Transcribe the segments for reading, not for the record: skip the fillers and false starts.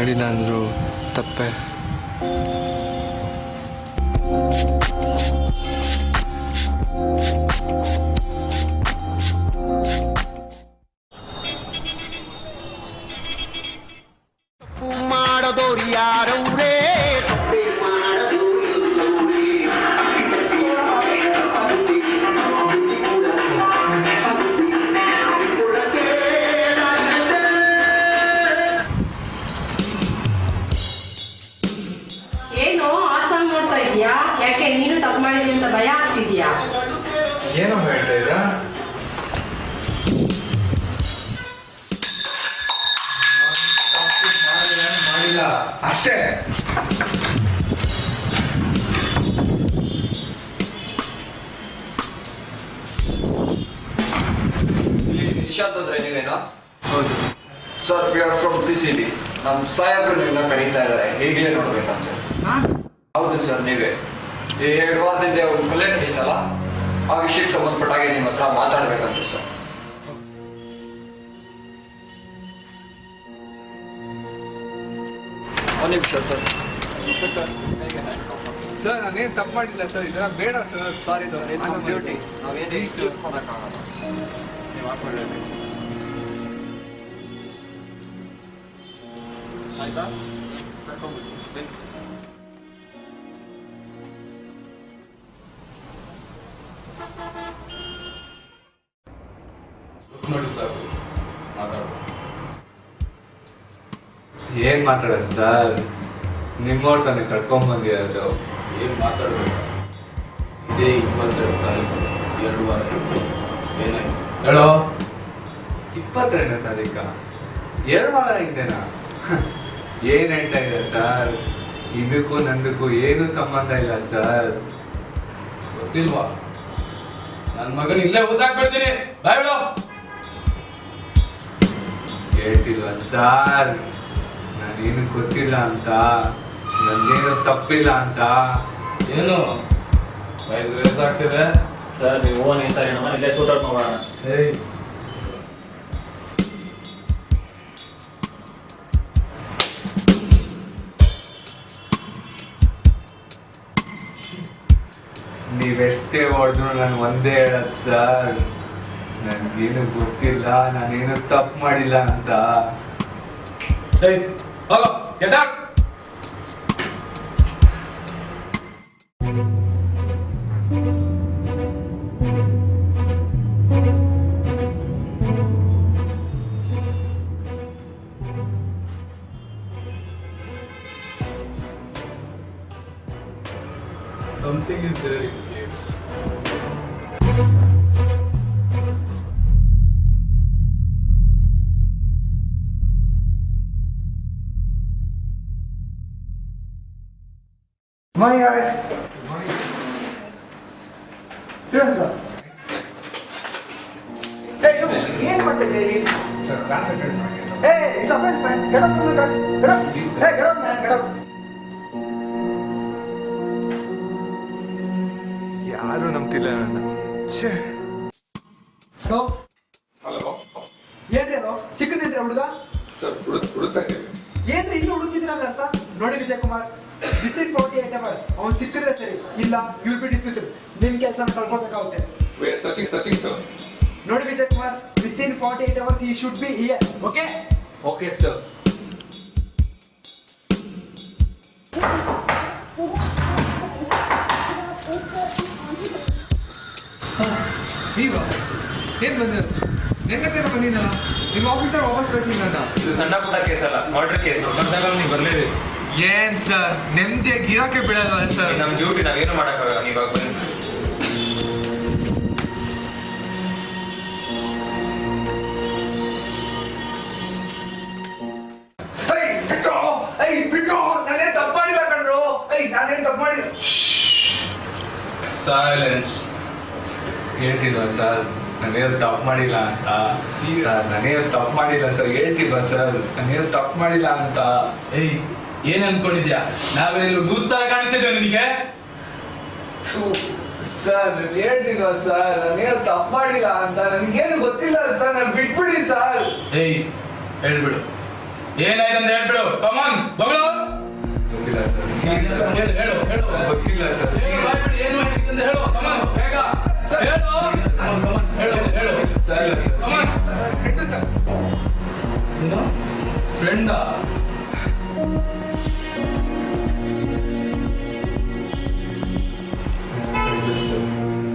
ಮಾಡಿಲ್ಲ ಅಂದರೂ ತಪ್ಪೆ. ಮಾಡೋದೋರು ಯಾರವ್ರೇ ಏನು ಆಸಾಮ್ ನೋಡ್ತಾ ಇದೀಯಾ? ಯಾಕೆ ನೀನು ತಪ್ಪು ಮಾಡಿದ್ರಿ ಅಂತ ಭಯ ಆಗ್ತಿದ್ಯಾ? ಏನೋ ಹೇಳ್ತಾ ಇದ್ರಾ? ಮಾಡಿಲ್ಲ ಅಷ್ಟೇ. ನಿಶಾಂತ್ ಅಂದ್ರೆ ನೀವೇನಾ? ಹೌದು sir, we are from CCB. ನಮ್ಮ ಸಾಹೇಬ್ರು ನಿಮ್ಮನ್ನ ಕರೀತಾ ಇದ್ದಾರೆ, ಹೇಗಲೇ ನೋಡ್ಬೇಕಂತ. ಹೌದು ಸರ್, ನೀವೇ. ಈ 2 ವಾರದಿಂದ ಒಂದು ಕೊಲೆ ನಡೀತಲ್ಲ, ಆ ವಿಷಯಕ್ಕೆ ಸಂಬಂಧಪಟ್ಟಾಗೆ ನಿಮ್ಮ ಹತ್ರ ಮಾತಾಡ್ಬೇಕಂತ ಸರ್. ಒಂದು ನಿಮಿಷ ಸರ್. ಇನ್ಸ್ಪೆಕ್ಟರ್, ಸರ್ ನಾನೇನು ತಪ್ಪು ಮಾಡಿಲ್ಲ ಸರ್, ಇದೆಲ್ಲ ಬೇಡ ಸರ್. ಸಾರಿ ಸರ್, ಇದು ನಮ್ಮ ಡ್ಯೂಟಿ. ನಾವೇನು ಎಕ್ಸ್ಕ್ಯೂಸ್ ಮಾಡೋಕ್ಕಾಗಲ್ಲ. ನೀವು ಹಾಕೊಳ್ಳೇಬೇಕು. ಆಯ್ತಾ? ನೋಡಿ ಸರ್, ಮಾತಾಡೋದು. ಏನ್ ಮಾತಾಡೋದು ಸರ್? ನಿಮ್ಮವ್ರ ತಾನೇ ಕರ್ಕೊಂಡ್ಬಂದಿರೋದು. ಏನು ಮಾತಾಡ್ಬೇಕು? ಇದೇ 22 ತಾರೀಕು 2 ವಾರ ಏನಾಯ್ತು ಹೇಳೋ? 22ನೇ ತಾರೀಕ 2 ವಾರ ಹಿಂದೆನಾ? ಏನ್ ಹೇಳ್ತಾ ಇದೆ ಸರ್? ಇದಕ್ಕೂ ನಂದಕ್ಕೂ ಏನು ಸಂಬಂಧ ಇಲ್ಲ ಸರ್. ಗೊತ್ತಿಲ್ವಾ? ನನ್ನ ಮಗನ ಇಲ್ಲೇ ಓದಾಕ್ಬಿಡ್ತೀನಿ. ಬಾಯ್ ಬಿಡು. ಹೇಳ್ತಿಲ್ವಾ ಸರ್? ನಾನೇನು ಗೊತ್ತಿಲ್ಲ ಅಂತ, ನಂದೇನು ತಪ್ಪಿಲ್ಲ ಅಂತ. ಏನು ವಯಸ್ಸು ರೇಸ್ ಆಗ್ತಿದೆ? ಸರ್ ನೀವು ಓನ್ ಸರ್ ನಮ್ಮ ಇಲ್ಲೇ ಸೂಟ್ ಔಟ್ ಮಾಡೋಣ. ಏಯ್, ನೀವೆಷ್ಟೇ ಹೊಡೆದ್ರು ನಾನು ಒಂದೇ ಹೇಳೋದು ಸರ್, ನನ್ಗೇನು ಗೊತ್ತಿಲ್ಲ, ನಾನೇನು ತಪ್ಪು ಮಾಡಿಲ್ಲ ಅಂತ. ಏಯ್, ಹೋಗೋ, get out. Something is there in the case. Morning guys. Seriously. Hey, you. ಏನು ಮಾಡ್ತಿದ್ದೀಯ ಇಲ್ಲಿ? ಸರ್ ಕ್ಲಾಸ್ ಅಟೆಂಡ್ ಮಾಡಿ. Hey, it's offense man. Get up from the class. Get up. Please, sir. Hey, get up man. Get up. ಯಾರು ನಂಬ್ತಿಲ್ಲ ನನ್ನ. ಛೇ. Go. Hello ಏನ್ರಿ ಅದು? ಸಿಕ್ಕಿದ್ರಿ ಹುಡುಗ? Sir, ಹುಡುಕ್ತಾ ಇದ್ದೀವಿ. ಏನ್ರಿ ಇನ್ನು ಹುಡುಕಿದ್ದೀರ ಅಂದ್ರೆ ಅರ್ಥ? ನೋಡಿ ವಿಜಯ್ ಕುಮಾರ್, within 48 hours ಅವ್ನು ಸಿಕ್ಕಿದ್ರೆ ಸರಿ, ಇಲ್ಲ ಯು ವಿಲ್ ಬಿ ಡಿಸ್ಮಿಸ್ಡ್. ನಿಮ್ ಕೆಲಸನ ಕಳ್ಕೊಳ್ಬೇಕಾಗುತ್ತೆ. We are searching, sir. ನೋಡಿ Vijay Kumar, within 48 hours he should be here. Okay? Okay sir. ಈಗ ಏನು ಬಂದಿರೋದು? ನೆನ್ನೆ ಬಂದಿದ್ದಲ್ಲ, ನಿಮ್ಮ ಆಫೀಸರ್ ವಾಪಸ್ ಕಳಿಸಿಲ್ಲ. ಇದು ಸಣ್ಣ ಪುಟ್ಟ ಕೇಸ್ ಅಲ್ಲ, ಮರ್ಡರ್ ಕೇಸ್. ನಮ್ಮ ನೀವು ಬರಲೇಬೇಕು. ಏನ್ ಸರ್, ನೆಮ್ಮದಿಯಾಗಿ ಇರೋಕೆ ಬಿಡಲ್ವಾ ಸರ್? ನಮ್ಮ ಡ್ಯೂಟಿ ನಾವೇನು ಮಾಡೋಕ್ಕಾಗಲ್ಲ. ಇವಾಗ ಬನ್ನಿ. Silence. ಹೇಳ್ತಿಲ್ವಾ ಸರ್, ನಾನೇನು ತಪ್ಪು ಮಾಡಿಲ್ಲ ಅಂತ? ಸರ್ ನಾನೇನು ತಪ್ಪು ಮಾಡಿಲ್ಲ ಸರ್, ಹೇಳ್ತಿಲ್ವಾ ಸರ್, ನಾನೇನು ತಪ್ಪು ಮಾಡಿಲ್ಲ ಅಂತ? ಏಯ್, ಏನ್ ಅನ್ಕೊಂಡಿದ್ಯಾ? ನಾವೇನೆಲ್ಲೂ ಲೂಸ್ ತರ ಕಾಣಿಸ್ತಿದ್ವಿ ನಿನಗೆ? ಸರ್ ನಾನು ಹೇಳ್ತಿಲ್ವಾ ಸರ್, ನಾನೇನು ತಪ್ಪು ಮಾಡಿಲ್ಲ ಅಂತ? ನನಗೇನು ಗೊತ್ತಿಲ್ಲ ಸರ್, ನಾನು ಬಿಟ್ಬಿಡಿ ಸರ್. ಏಯ್, ಹೇಳ್ಬಿಡು. ಏನಾಯ್ತಂತ ಹೇಳ್ಬಿಡು ಕಮಾನ್ ಬಗಳು ಗೊತ್ತಿಲ್ಲ ಸರ್ ಹೇಳು ಹೇಳು ಹೇಳು ಗೊತ್ತಿಲ್ಲ ಸರ್ ಏನು ಮಾಡಿದೆ ಅಂತ ಹೇಳು ಕಮಾನ್ ಬೇಗ ಹೇಳು ಕಮಾನ್ ಹೇಳು ಹೇಳು ಕಮಾನ್ ನೀನು ಫ್ರೆಂಡಾ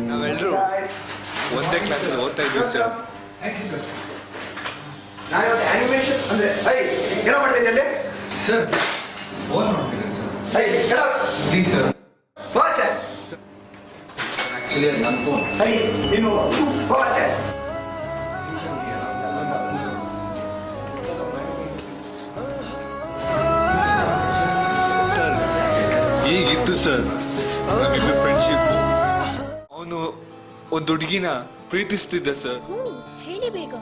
ನಾವೆಲ್ಲರೂ ಒಂದೇ ಕ್ಲಾಸಲ್ಲಿ ಓದ್ತಾ ಇದ್ವಿ ಸರ್. Thank you sir. ನಾನು ಇವತ್ತು ಆನಿಮೇಷನ್ ಅಂದ್ರೆ ಏನೋ ಮಾಡ್ತಾ ಇದ್ದೆ ಸರ್ ಫೋನ್ ಮಾಡ್ತೀನಿ sir please sir watch actually ಅದು ನನ್ನ ಫೋನ್. ನೀನು ವಾಚ್ ಸರ್ ಈಗಿತ್ತು ಸರ್ ನಮ್ಮಿಬ್ಬರು ಫ್ರೆಂಡ್ಶಿಪ್. ಅವನು ಒಂದು ಹುಡುಗಿನ ಪ್ರೀತಿಸ್ತಿದ್ದ ಸರ್. ಹೇಳಿ ಬೇಗ.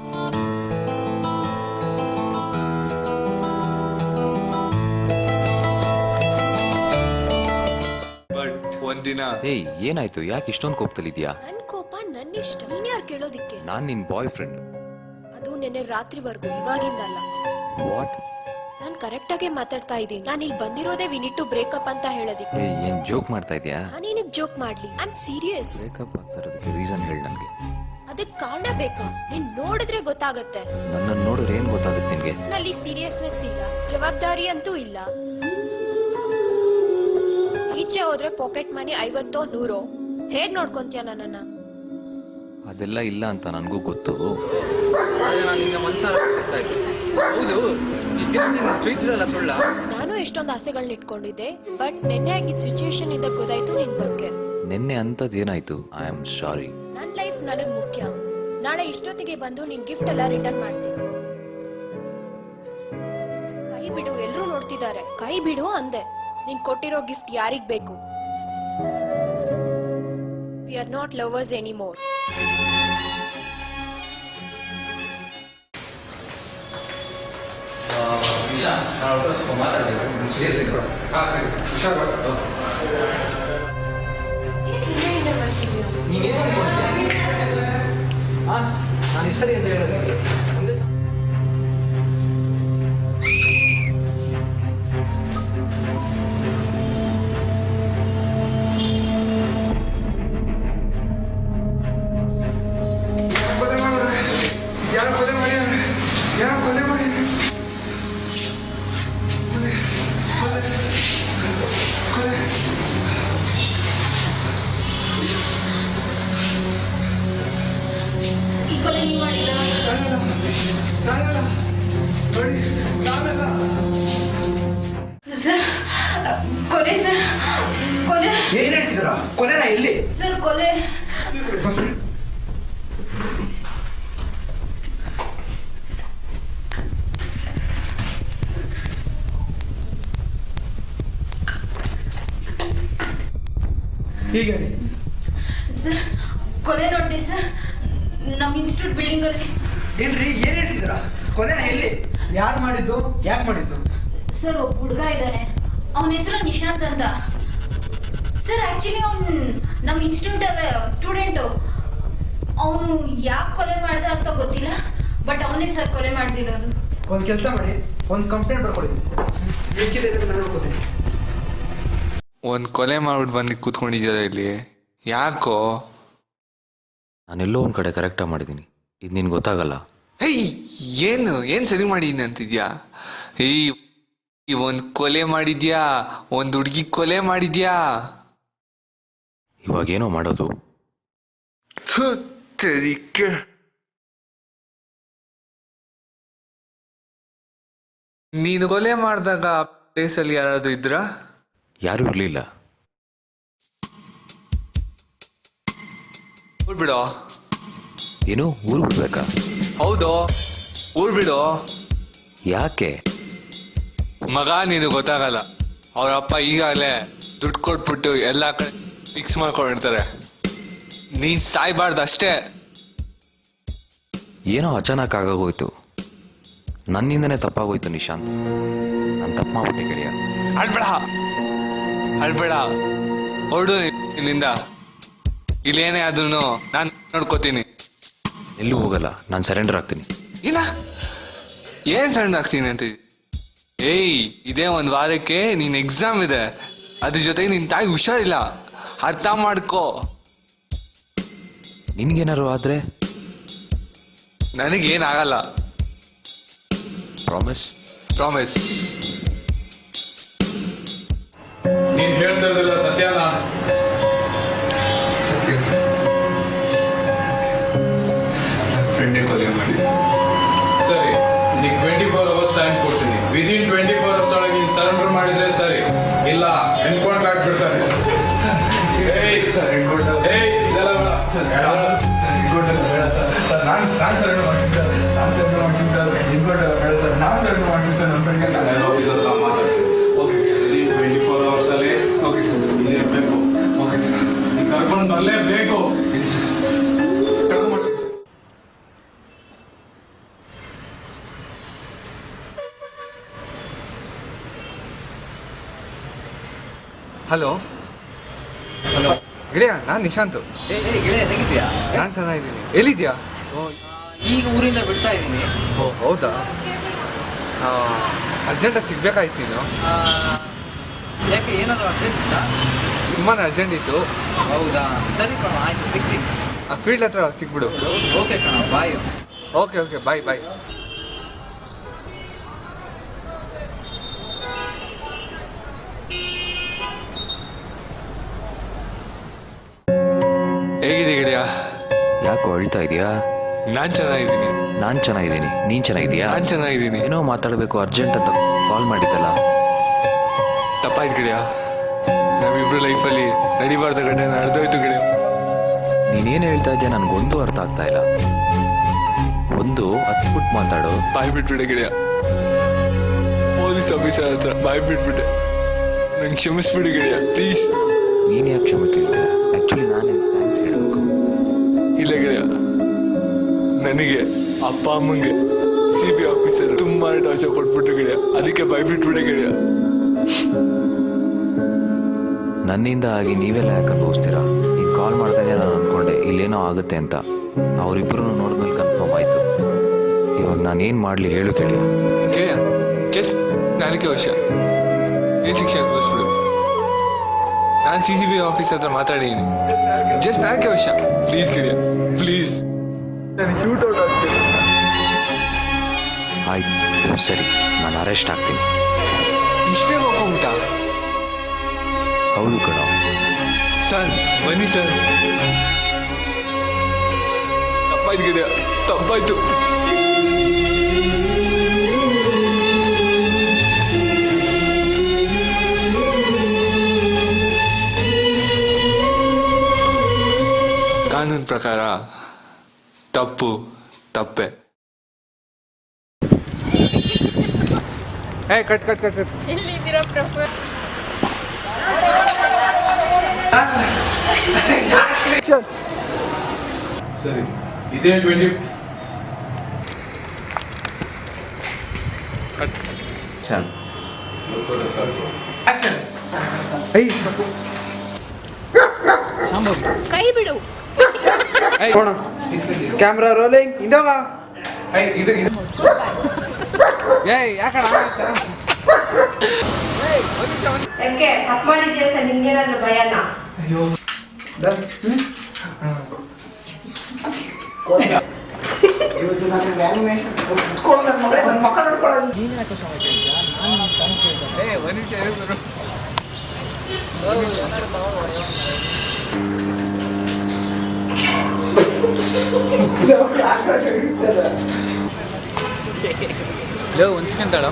ಬಟ್ ಒಂದಿನ ಏಯ್ ಏನಾಯ್ತು? ಯಾಕೆ ಇಷ್ಟೊಂದು ಕೋಪದಲ್ಲಿದ್ಯಾ? ನನ್ ಕೋಪ ನನ್ನಿಷ್ಟ, ನೀನ್ ಯಾರು ಕೇಳೋದಿಕ್ಕೆ? ನಾನ್ ನಿನ್ ಬಾಯ್ ಫ್ರೆಂಡ್. ಅದು ನೆನ್ನೆ ರಾತ್ರಿವರೆಗೂ, ಇವಾಗಿಂದಲ್ಲ. ವಾಟ್? ನಾನ್ ಕರೆಕ್ಟ್ ಆಗೇ ಮಾತಾಡ್ತಾ ಇದ್ದೀನಿ. ನಾನು ಇಲ್ಲಿ ಬಂದಿರೋದೇ ವಿ ನೀಡ್ ಟು ಬ್ರೇಕಪ್ ಅಂತ ಹೇಳೋದಿಕ್ಕೆ. ಏಯ್ ಏನ್ ಜೋಕ್ ಮಾಡ್ತಾ ಇದ್ಯಾ? ನಾನೇನಕ್ ಜೋಕ್ ಮಾಡ್ಲಿ? I am serious. ಬ್ರೇಕಪ್ ಆಗ್ತಾ ಇರೋದಕ್ಕೆ ರೀಸನ್ ಹೇಳಿ ನನ್ಗೆ. ಅದಕ್ಕೆ ಕಾರಣ ಬೇಕಾ? ನೀನ್ ನೋಡಿದ್ರೆ ಗೊತ್ತಾಗತ್ತೆ. ನನ್ನನ್ನು ನೋಡಿದ್ರೆ ಏನ್ ಗೊತ್ತಾಗುತ್ತೆ ನಿನ್ಗೆ? ನಲ್ಲಿ ಸೀರಿಯಸ್ನೆಸ್ ಇಲ್ಲ, ಜವಾಬ್ದಾರಿ ಅಂತೂ ಇಲ್ಲ. ಈಚೆ ಹೋದ್ರೆ ಪಾಕೆಟ್ ಮನಿ 50-100. ಹೇಗ್ ನೋಡ್ಕೊಂತೀಯ ನನ್ನನ್ನ? ಅದೆಲ್ಲ ಇಲ್ಲ ಅಂತ ನನಗೂ ಗೊತ್ತು. ಆದರೆ ನಾನು ನಿನ್ನ ಮನ್ಸಾರ ಪ್ರೀತಿಸ್ತಾ ಇದ್ದೆ. ಹೌದು, ಇಷ್ಟು ದಿನ ನೀನು ಪ್ರೀತಿಸಲ್ಲ ಸುಳ್ಳ? ನಾನು ಎಷ್ಟೊಂದು ಆಸೆಗಳನ್ನ ಇಟ್ಕೊಂಡಿದ್ದೆ, ಬಟ್ ನೆನ್ನೆ ಆಗಿದ್ದ ಸಿಚುಯೇಷನ್ ಇಂದ ಗೊತ್ತಾಯ್ತು ನಿನ್ ಬಗ್ಗೆ. ನಿನ್ನೆ ಅಂತದ್ ಏನಾಯ್ತು? I am sorry. ನನ್ ಲೈಫ್ ನನಗ್ ಮುಖ್ಯ. ನಾಳೆ ಇಷ್ಟೊತ್ತಿಗೆ ಬಂದು ನಿನ್ ಗಿಫ್ಟ್ ಎಲ್ಲ ರಿಟರ್ನ್ ಮಾಡ್ತೀನಿ. ಕೈ ಬಿಡು, ಎಲ್ರೂ ನೋಡ್ತಿದ್ದಾರೆ. ಕೈ ಬಿಡು ಅಂದೆ. ನೀನ್ ಕೊಟ್ಟಿರೋ ಗಿಫ್ಟ್ ಯಾರಿಗ್ ಬೇಕು? We are not lovers anymore. Nisha, ನಾನು ಒಟ್ಟು ಸ್ವಲ್ಪ ಮಾತಾಡಬೇಕು. ಸೀರಿಯಸ್ ಇದ್ರು. ಹಾಂ ಸರಿ, ಹುಷಾರು. ನೀನೇನು ಅನ್ಕೊಂಡಿದ್ಯಾ? ಹಾಂ, ನಾನು ಸರಿ ಅಂತ ಹೇಳೋದು ಒಂದೇ ಯಾರೋ ಕೊಲೆ ಮಾಡಿ ಈ ಕೊಲೆ ನೀನ್ ಮಾಡಿದ? ಸರ್, ಕೊಲೆ ಸರ್, ಕೊಲೆ. ಏನ್ ಹೇಳ್ತಿದ್ದೀರಾ? ಕೊನೆನಾ? ಎಲ್ಲಿ? ಸರ್, ಕೊಲೆ. ಹೀಗೆ ಸರ್, ಕೊಲೆ ನೋಡಿ ಸರ್, ನಮ್ಮ ಇನ್ಸ್ಟಿಟ್ಯೂಟ್ ಬಿಲ್ಡಿಂಗ್ ಅಲ್ಲಿ. ಏನ್ರಿ ಏನ್ ಹೇಳ್ತಿದ್ದೀರಾ? ಕೊನೆನಾ? ಎಲ್ಲಿ? ಯಾರು ಮಾಡಿದ್ದು? ಯಾಕೆ ಮಾಡಿದ್ದು? ಸರ್, ಒಬ್ಬ ಹುಡುಗ ಇದ್ದಾನೆ. ಅವನ ಹೆಸರು ನಿಶಾಂತ್ ಅಂತ. ಸರ್, ಆಕ್ಚುಲಿ ಅವ್ನು ನಮ್ಮ ಇನ್ಸ್ಟಿಟ್ಯೂಟ್ ಅಲ್ಲ ಸ್ಟೂಡೆಂಟು. ಅವನು ಯಾಕೆ ಕೊಲೆ ಮಾಡ್ದ ಅಂತ ಗೊತ್ತಿಲ್ಲ, ಬಟ್ ಅವನೇ ಸರ್ ಕೊಲೆ ಮಾಡ್ದಿರೋದು. ಒಂದು ಕೆಲಸ ಮಾಡಿ, ಒಂದು ಕಂಪ್ಲೇಂಟ್ ಬರ್ಕೊಡಿ. ಬೇಕಿದೆ ನಾನು ನೋಡ್ಕೋತೀನಿ. ಒಂದು ಕೊಲೆ ಮಾಡ್ಬಿಟ್ಟು ಬಂದು ಕೂತ್ಕೊಂಡಿದ್ದೀರ ಇಲ್ಲಿ, ಯಾಕೋ? ನಾನೆಲ್ಲೋ ಒಂದ್ ಕಡೆ ಕರೆಕ್ಟಾಗಿ ಮಾಡಿದ್ದೀನಿ. ಇದು ನಿನ್ಗೆ ಗೊತ್ತಾಗಲ್ಲ. ಹೇಯ್, ಏನು ಸರಿ ಮಾಡಿದ್ದೀನಿ ಅಂತಿದ್ಯಾ? ಈ ಒಂದು ಕೊಲೆ ಮಾಡಿದ್ಯಾ, ಒಂದು ಹುಡುಗಿ ಕೊಲೆ ಮಾಡಿದ್ಯಾ? ಇವಾಗೇನೋ ಮಾಡೋದು? ಥು, ತೆರಿಕೆ. ನೀನು ಕೊಲೆ ಮಾಡಿದಾಗ ಆ ಪ್ಲೇಸಲ್ಲಿ ಯಾರಾದ್ರೂ ಇದ್ರಾ? ಯಾರೂ ಇರ್ಲಿಲ್ಲ. ಊರ್ ಬಿಡೋ. ಏನು ಊರು ಬಿಡ್ಬೇಕಾ? ಹೌದು, ಊರ್ ಬಿಡೋ. ಯಾಕೆ? ಮಗ ನೀನು ಗೊತ್ತಾಗಲ್ಲ. ಅವ್ರ ಅಪ್ಪ ಈಗಾಗಲೇ ದುಡ್ಡು ಕೊಟ್ಬಿಟ್ಟು ಎಲ್ಲ ಕಡೆ ಫಿಕ್ಸ್ ಮಾಡ್ಕೊಂಡಿರ್ತಾರೆ. ನೀನ್ ಸಾಯ್ಬಾರ್ದು ಅಷ್ಟೇ. ಏನೋ ಅಚಾನಕ್ ಆಗೋಗೋಯ್ತು. ನನ್ನಿಂದನೇ ತಪ್ಪಾಗೋಯ್ತು ನಿಶಾಂತ್. ನಾನು ತಪ್ಪು ಮಾಡ್ಬಿಟ್ಟೆ ಗೆಳೆಯ. ಅಳ್ಬೇಡ, ಹೊರಡು ಇಲ್ಲಿಂದ. ಇಲ್ಲೇನೇ ಆದ್ರೂ ನಾನು ನೋಡ್ಕೋತೀನಿ. ಎಲ್ಲೂ ಹೋಗಲ್ಲ, ನಾನು ಸರೆಂಡರ್ ಆಗ್ತೀನಿ. ಇಲ್ಲ, ಏನ್ ಸಣ್ಣ ಆಗ್ತೀನಿ ಅಂತ ಏಯ್ ಇದೇ ಒಂದ್ ವಾರಕ್ಕೆ ನೀನ್ ಎಕ್ಸಾಮ್ ಇದೆ, ಅದ್ರ ಜೊತೆಗೆ ನಿನ್ ತಾಯಿ ಹುಷಾರಿಲ್ಲ, ಅರ್ಥ ಮಾಡ್ಕೋ. ನಿನ್ಗೇನಾರು ಆದ್ರೆ? ನನಗೇನಾಗಲ್ಲ. ಪ್ರಾಮಿಸ್? ಪ್ರಾಮಿಸ್. ನೀನ್ ಹೇಳ್ತಾ ಇರೋದೆಲ್ಲ ಸತ್ಯನಾ? ಸತ್ಯ ಸರ್, ನನ್ನ ಫ್ರೆಂಡೇ ಕೊಲೆ ಮಾಡಿ. ಸರಿ, ನೀನ್ 24 hours ಟೈಮ್ ಕೊಡ್ತೀನಿ. ವಿದಿನ್ 24 hours ಒಳಗೆ ನೀನ್ ಸರೆಂಡರ್ ಮಾಡಿದ್ರೆ ಸರಿ, ಇಲ್ಲ ಎನ್ಕೌಂಟರ್ ಆಗ್ಬಿಡ್ತಾರೆ. ಇದೆಲ್ಲ ಬೇಡ. ಸರ್ ನಾನು ಸರೆಂಡರ್ ಮಾಡ್ತೀನಿ ಸರ್, ನಾನು ಸರೆಂಡರ್ ಮಾಡ್ತೀನಿ ಸರ್, ಇನ್ಕೊಟ್ಟು ಬೇಡ ಸರ್, ನಾನು ಸರೆಂಡರ್ ಮಾಡ್ತೀನಿ ಸರ್ ನನ್ನ ಫ್ರೆಂಡ್ಗೆ ಸರ್. ಆಫೀಸರ್ ಮಾತಾಡ್ತೀನಿ. ಓಕೆ ಸರ್, 24 hours ಅಲ್ಲಿ ಓಕೆ ಸರ್, ಇಲ್ಲಿ ಇರಬೇಕು. ಓಕೆ ಸರ್, ನೀನ್ ಕರ್ಕೊಂಡು ಬರಲೇಬೇಕು. ಕರ್ಕೊಂಡ್ಬರ್ತೀನಿ ಸರ್. ಹಲೋ ಹಲೋ ಗೆಳೆಯ, ನಾನು ನಿಶಾಂತು. ಗೆಳೆಯ ಹೇಗಿದ್ಯಾ? ನಾನು ಚೆನ್ನಾಗಿದ್ದೀನಿ. ಎಲ್ಲಿದ್ಯಾ? ಈಗ ಊರಿಂದ ಬಿಡ್ತಾ ಇದ್ದೀನಿ. ಓ ಹೌದಾ? ಅರ್ಜೆಂಟಾಗಿ ಸಿಗ್ಬೇಕಾಯ್ತು ನೀನು. ಯಾಕೆ ಏನಾದ್ರು ಅರ್ಜೆಂಟ್ ಇತ್ತಾ? ತುಂಬಾ ಅರ್ಜೆಂಟ್ ಇತ್ತು. ಹೌದಾ, ಸರಿ ಕಣ, ಆಯ್ತು ಸಿಗ್ತೀನಿ. ಆ ಫೀಲ್ಡ್ ಹತ್ರ ಸಿಗ್ಬಿಡು. ಓಕೆ ಕಣ, ಬಾಯ್. ಓಕೆ ಓಕೆ, ಬಾಯ್ ಬಾಯ್. ಹೇಗಿದೆ ಗೆಳೆಯ? ಯಾಕೋ ಅಳ್ತಾ ಇದೆಯಾ? ನಾನ್ ಚೆನ್ನಾಗಿದ್ದೀನಿ. ನಾನು ಚೆನ್ನಾಗಿದ್ದೀನಿ. ನೀನು ಚೆನ್ನಾಗಿದೆಯಾ? ನಾನ್ ಚೆನ್ನಾಗಿದ್ದೀನಿ. ಏನೋ ಮಾತಾಡಬೇಕು ಅರ್ಜೆಂಟ್ ಅಂತ ಕಾಲ್ ಮಾಡಿದ್ದಲ್ಲ. ತಪ್ಪಾಯ್ತು ಗೆಳೆಯ, ನಾವಿಬ್ರು ಲೈಫಲ್ಲಿ ನಡಿಬಾರ್ದ ಘಟನೆ ನಡೆದೋಯ್ತು ಗೆಳೆಯ. ನೀನೇನು ಹೇಳ್ತಾ ಇದೆಯಾ ನನಗೊಂದು ಅರ್ಥ ಆಗ್ತಾ ಇಲ್ಲ. ಒಂದು ಹತ್ಬಿಟ್ಟು ಮಾತಾಡು. ಬಾಯ್ ಬಿಟ್ಬಿಟ್ಟೆ ಗೆಳೆಯ. ಪೊಲೀಸ್ ಆಫೀಸರ್ ಹತ್ರ ಬಾಯ್ ಬಿಟ್ಬಿಟ್ಟೆ. ನಂಗೆ ಕ್ಷಮಿಸ್ಬಿಡು ಗೆಳೆಯ, ಪ್ಲೀಸ್. ನೀನು ಯಾಕೆ ಕ್ಷಮೆ ಕೇಳ್ತೀಯ? ಆ್ಯಕ್ಚುಲಿ ನಾನೇ ಥ್ಯಾಂಕ್ಸ್ ಹೇಳಬೇಕು. ಇಲ್ಲ ಗೆಳೆಯ, ನನಗೆ ಅಪ್ಪ ಅಮ್ಮಂಗೆ CBI ಆಫೀಸರ್ ತುಂಬಾ ಟಾರ್ಚರ್ ಕೊಟ್ಬಿಟ್ಟು ಗೆಳೆಯ, ಅದಕ್ಕೆ ಬಾಯ್ ಬಿಟ್ಬಿಟ್ಟೆ ಗೆಳೆಯ. ನನ್ನಿಂದ ಆಗಿ ನೀವೆಲ್ಲ ಯಾಕೆ ಅನುಭವಿಸ್ತೀರಾ? ನೀನು ಕಾಲ್ ಮಾಡಿದಾಗ ನಾನು ಅಂದ್ಕೊಂಡೆ ಇಲ್ಲೇನೋ ಆಗುತ್ತೆ ಅಂತ. ಅವರಿಬ್ಬರು ನೋಡಿದ್ಮೇಲೆ ಕನ್ಫರ್ಮ್ ಆಯಿತು. ಇವಾಗ ನಾನೇನು ಮಾಡಲಿ ಹೇಳು ಗೆಳೆಯ. ಗೆಳೆಯ, ಜಸ್ಟ್ 4 ವರ್ಷ ಏನ್ ಶಿಕ್ಷೆ ಅನುಭವಿಸ್ಬಿಡು. ನಾನು CBI ಆಫೀಸ್ ಹತ್ರ ಮಾತಾಡಿದ್ದೀನಿ. ಜಸ್ಟ್ 4 ವರ್ಷ, ಪ್ಲೀಸ್ ಗೆಳೆಯ, ಪ್ಲೀಸ್. ಆಯ್ತು ಸರಿ, ನಾನು ಅರೆಸ್ಟ್ ಆಗ್ತೀನಿ. ಇಷ್ಟೇ ಹೋಗ್ಬಿಟ್ಟ? ಹೌದು ಕಣ. ಸರ್ ಬನ್ನಿ ಸರ್. ತಪ್ಪಾಯ್ತು ಗೆಳೆಯ, ತಪ್ಪಾಯ್ತು. ಕಾನೂನು ಪ್ರಕಾರ ತಪ್ಪು ತಪ್ಪೆ. ಏ ಕಟ್ ಕಟ್ ಕಟ್ ಕಟ್. ಎಲ್ಲಿದ್ದೀರಾ ಪ್ರೊಫೆಸರ್? ಸರಿ, ಇದೇ 20 ಲೋಕಲ್ ಸಾಕು. ಕೈ ಬಿಡು. ಕ್ಯಾಮ್ರಾ ರೋಲಿಂಗ್, ಇಂದೋಗ. ಇದು ಏಯ್ ಯಾಕಣ? ಯಾಕೆ ತಪ್ಪು ಮಾಡಿದ್ಯಾ ಅಂತ ನಿಂಗೇನಾದ್ರೂ ಭಯನಾ? ಇವತ್ತು ನಾನು ವ್ಯಾಲ್ಯೂಮೇಷನ್ ಕೊಡ್ಕೊಳ್ಳೋದು ನನ್ನ ಮಕ್ಕ ನೋಡ್ಕೊಳ್ಳೋದು. ಏ ಒಂದು ನಿಮಿಷ ಹೇಳಿದ್ರು. ಯಾಕೆ ಒಂದು ಸೆಕೆಂಡ್ ತಾಳು.